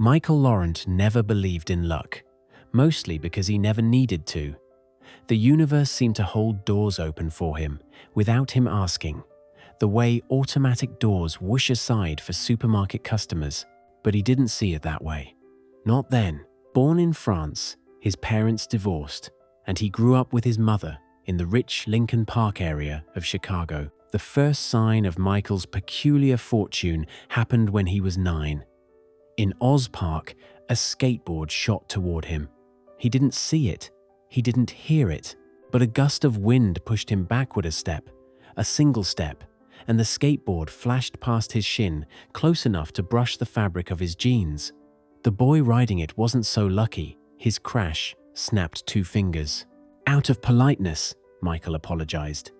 Michael Laurent never believed in luck, mostly because he never needed to. The universe seemed to hold doors open for him, without him asking, the way automatic doors whoosh aside for supermarket customers, but he didn't see it that way. Not then. Born in France, his parents divorced, and he grew up with his mother in the rich Lincoln Park area of Chicago. The first sign of Michael's peculiar fortune happened when he was 9. In Oz Park, a skateboard shot toward him. He didn't see it, he didn't hear it, but a gust of wind pushed him backward a single step, and the skateboard flashed past his shin, close enough to brush the fabric of his jeans. The boy riding it wasn't so lucky. His crash snapped 2 fingers. Out of politeness, Michael apologized.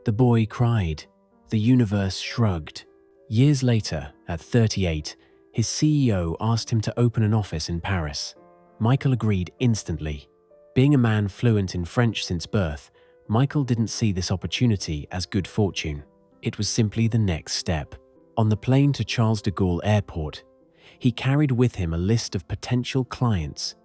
The boy cried. The universe shrugged. Years later, at 38, his CEO asked him to open an office in Paris. Michael agreed instantly. Being a man fluent in French since birth, Michael didn't see this opportunity as good fortune. It was simply the next step. On the plane to Charles de Gaulle Airport, he carried with him a list of potential clients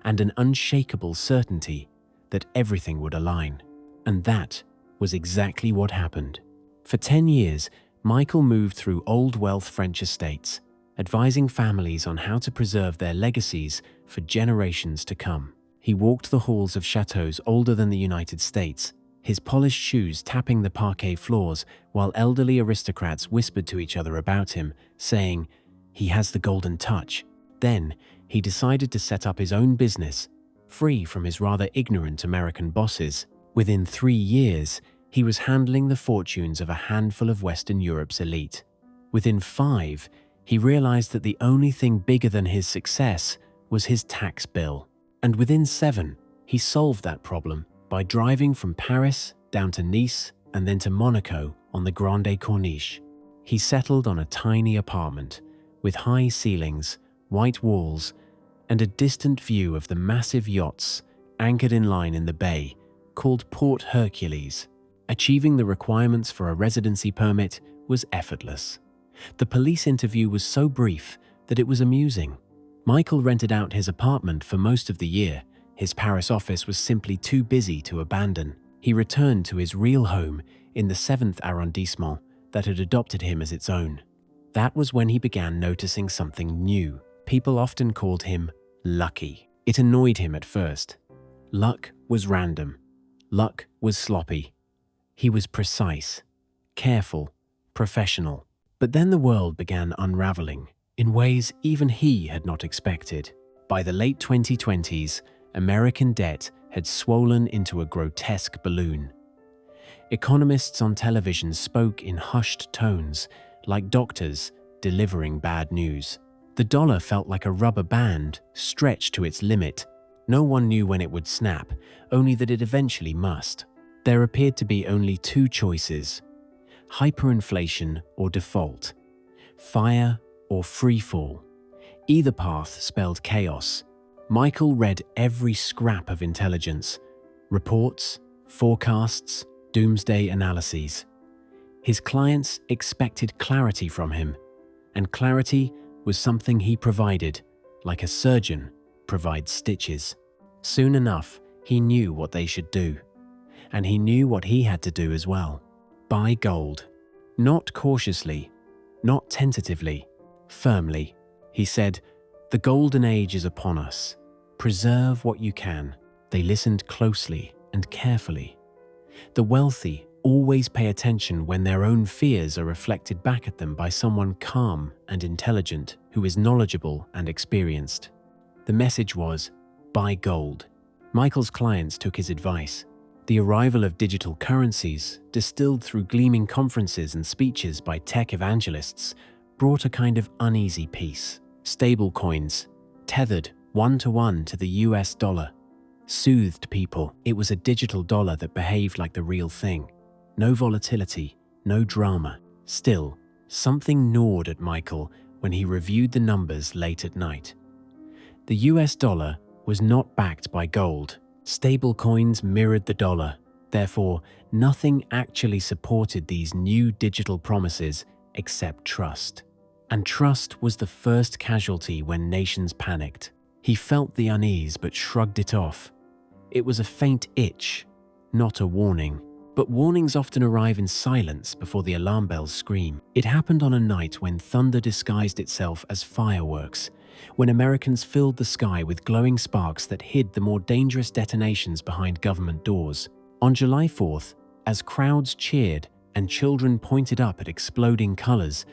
and an unshakable certainty that everything would align. And that was exactly what happened. For 10 years, Michael moved through old wealth French estates, advising families on how to preserve their legacies for generations to come. He walked the halls of chateaux older than the United States, his polished shoes tapping the parquet floors while elderly aristocrats whispered to each other about him, saying, "He has the golden touch." Then, he decided to set up his own business, free from his rather ignorant American bosses. Within 3 years, he was handling the fortunes of a handful of Western Europe's elite. Within 5, he realized that the only thing bigger than his success was his tax bill. And within 7, he solved that problem by driving from Paris down to Nice and then to Monaco on the Grande Corniche. He settled on a tiny apartment with high ceilings, white walls, and a distant view of the massive yachts anchored in line in the bay called Port Hercules. Achieving the requirements for a residency permit was effortless. The police interview was so brief that it was amusing. Michael rented out his apartment for most of the year. His Paris office was simply too busy to abandon. He returned to his real home in the 7th arrondissement that had adopted him as its own. That was when he began noticing something new. People often called him lucky. It annoyed him at first. Luck was random. Luck was sloppy. He was precise, careful, professional. But then the world began unraveling in ways even he had not expected. By the late 2020s, American debt had swollen into a grotesque balloon. Economists on television spoke in hushed tones, like doctors delivering bad news. The dollar felt like a rubber band stretched to its limit. No one knew when it would snap, only that it eventually must. There appeared to be only 2 choices: hyperinflation or default, fire or freefall. Either path spelled chaos. Michael read every scrap of intelligence, reports, forecasts, doomsday analyses. His clients expected clarity from him, and clarity was something he provided, like a surgeon provides stitches. Soon enough, he knew what they should do, and he knew what he had to do as well. Buy gold. Not cautiously, not tentatively, firmly. He said, "The golden age is upon us. Preserve what you can." They listened closely and carefully. The wealthy always pay attention when their own fears are reflected back at them by someone calm and intelligent who is knowledgeable and experienced. The message was, buy gold. Michael's clients took his advice. The arrival of digital currencies, distilled through gleaming conferences and speeches by tech evangelists, brought a kind of uneasy peace. Stable coins, tethered one-to-one to the US dollar, soothed people. It was a digital dollar that behaved like the real thing. No volatility, no drama. Still, something gnawed at Michael when he reviewed the numbers late at night. The US dollar was not backed by gold. Stable coins mirrored the dollar. Therefore, nothing actually supported these new digital promises except trust. And trust was the first casualty when nations panicked. He felt the unease but shrugged it off. It was a faint itch, not a warning. But warnings often arrive in silence before the alarm bells scream. It happened on a night when thunder disguised itself as fireworks, when Americans filled the sky with glowing sparks that hid the more dangerous detonations behind government doors. On July 4th, as crowds cheered and children pointed up at exploding colors,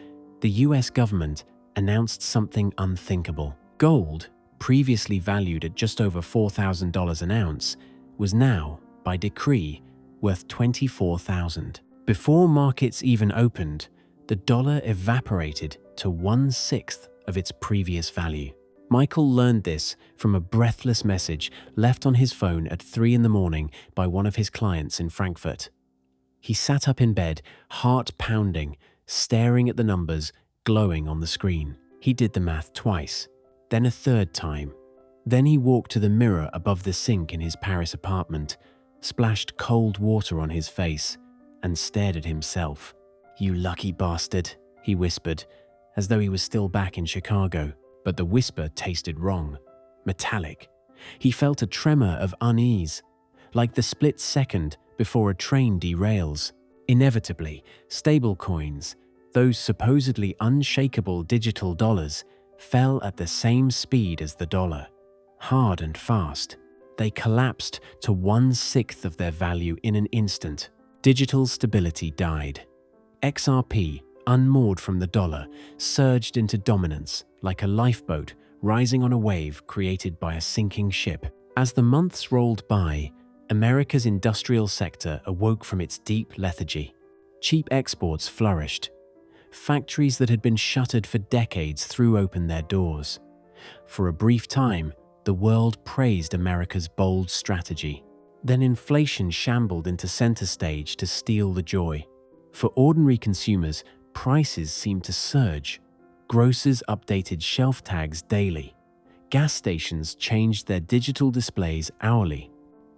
the US government announced something unthinkable. Gold, previously valued at just over $4,000 an ounce, was now, by decree, worth $24,000. Before markets even opened, the dollar evaporated to 1/6 of its previous value. Michael learned this from a breathless message left on his phone at 3 in the morning by one of his clients in Frankfurt. He sat up in bed, heart pounding, staring at the numbers glowing on the screen. He did the math twice, then a third time. Then he walked to the mirror above the sink in his Paris apartment, splashed cold water on his face, and stared at himself. "You lucky bastard," he whispered, as though he was still back in Chicago. But the whisper tasted wrong, metallic. He felt a tremor of unease, like the split second before a train derails. Inevitably, stablecoins, those supposedly unshakable digital dollars, fell at the same speed as the dollar, hard and fast. They collapsed to 1/6 of their value in an instant. Digital stability died. XRP, unmoored from the dollar, surged into dominance like a lifeboat rising on a wave created by a sinking ship. As the months rolled by, America's industrial sector awoke from its deep lethargy. Cheap exports flourished. Factories that had been shuttered for decades threw open their doors. For a brief time, the world praised America's bold strategy. Then inflation shambled into center stage to steal the joy. For ordinary consumers, prices seemed to surge. Grocers updated shelf tags daily. Gas stations changed their digital displays hourly.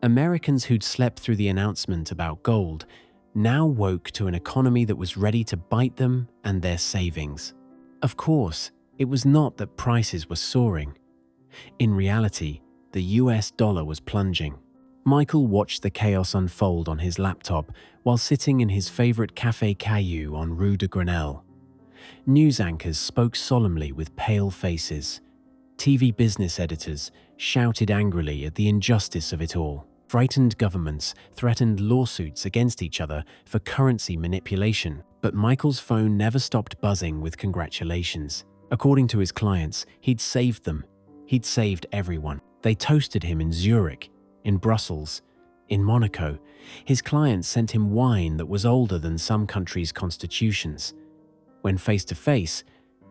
Americans who'd slept through the announcement about gold now woke to an economy that was ready to bite them and their savings. Of course, it was not that prices were soaring. In reality, the US dollar was plunging. Michael watched the chaos unfold on his laptop while sitting in his favorite Café Caillou on Rue de Grenelle. News anchors spoke solemnly with pale faces. TV business editors shouted angrily at the injustice of it all. Frightened governments threatened lawsuits against each other for currency manipulation. But Michael's phone never stopped buzzing with congratulations. According to his clients, he'd saved them. He'd saved everyone. They toasted him in Zurich, in Brussels, in Monaco. His clients sent him wine that was older than some countries' constitutions. When face to face,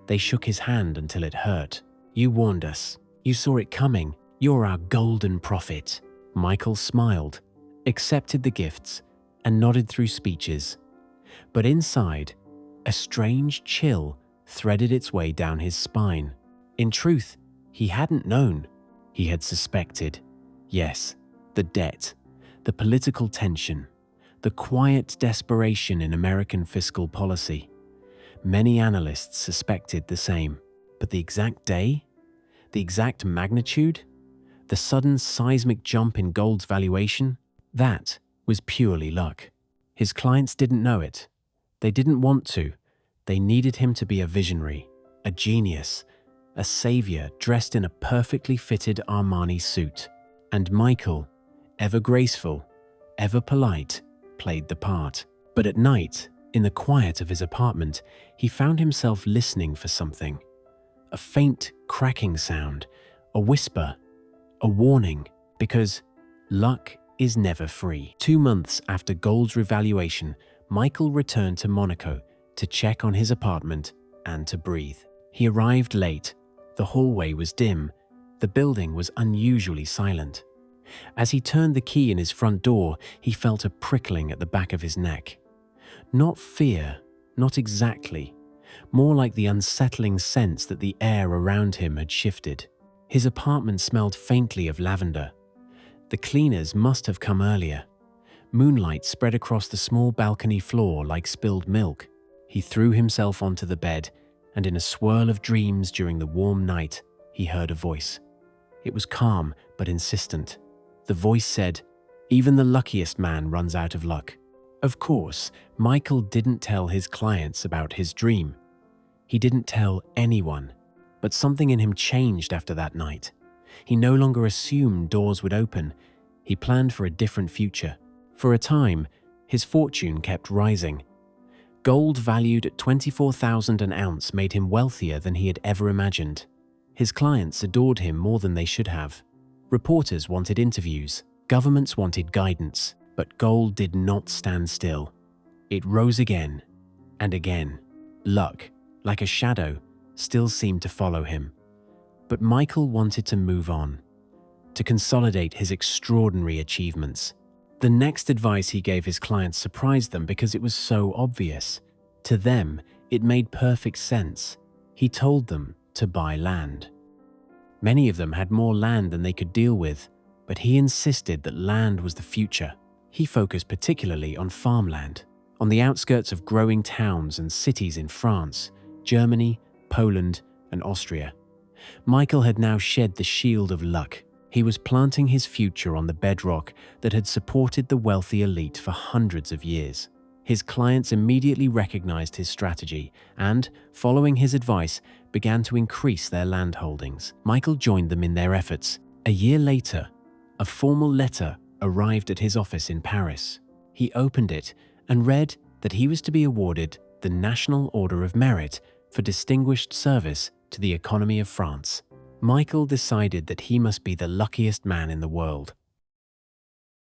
they shook his hand until it hurt. "You warned us. You saw it coming. You're our golden prophet." Michael smiled, accepted the gifts, and nodded through speeches. But inside, a strange chill threaded its way down his spine. In truth, he hadn't known. He had suspected. Yes, the debt, the political tension, the quiet desperation in American fiscal policy. Many analysts suspected the same. But the exact day? The exact magnitude? The sudden seismic jump in gold's valuation? That was purely luck. His clients didn't know it. They didn't want to. They needed him to be a visionary, a genius, a savior dressed in a perfectly fitted Armani suit. And Michael, ever graceful, ever polite, played the part. But at night, in the quiet of his apartment, he found himself listening for something. A faint cracking sound, a whisper, a warning, because luck is never free. 2 months after gold's revaluation, Michael returned to Monaco to check on his apartment and to breathe. He arrived late. The hallway was dim. The building was unusually silent. As he turned the key in his front door, he felt a prickling at the back of his neck. Not fear, not exactly. More like the unsettling sense that the air around him had shifted. His apartment smelled faintly of lavender. The cleaners must have come earlier. Moonlight spread across the small balcony floor like spilled milk. He threw himself onto the bed and in a swirl of dreams during the warm night, he heard a voice. It was calm but insistent. The voice said, "Even the luckiest man runs out of luck." Of course, Michael didn't tell his clients about his dream. He didn't tell anyone, but something in him changed after that night. He no longer assumed doors would open. He planned for a different future. For a time, his fortune kept rising. Gold valued at $24,000 an ounce made him wealthier than he had ever imagined. His clients adored him more than they should have. Reporters wanted interviews. Governments wanted guidance. But gold did not stand still. It rose again and again. Luck, like a shadow, still seemed to follow him. But Michael wanted to move on, to consolidate his extraordinary achievements. The next advice he gave his clients surprised them because it was so obvious. To them, it made perfect sense. He told them to buy land. Many of them had more land than they could deal with, but he insisted that land was the future. He focused particularly on farmland, on the outskirts of growing towns and cities in France, Germany, Poland, and Austria. Michael had now shed the shield of luck. He was planting his future on the bedrock that had supported the wealthy elite for hundreds of years. His clients immediately recognized his strategy and, following his advice, began to increase their land holdings. Michael joined them in their efforts. A year later, a formal letter arrived at his office in Paris. He opened it and read that he was to be awarded the National Order of Merit for distinguished service to the economy of France. Michael decided that he must be the luckiest man in the world.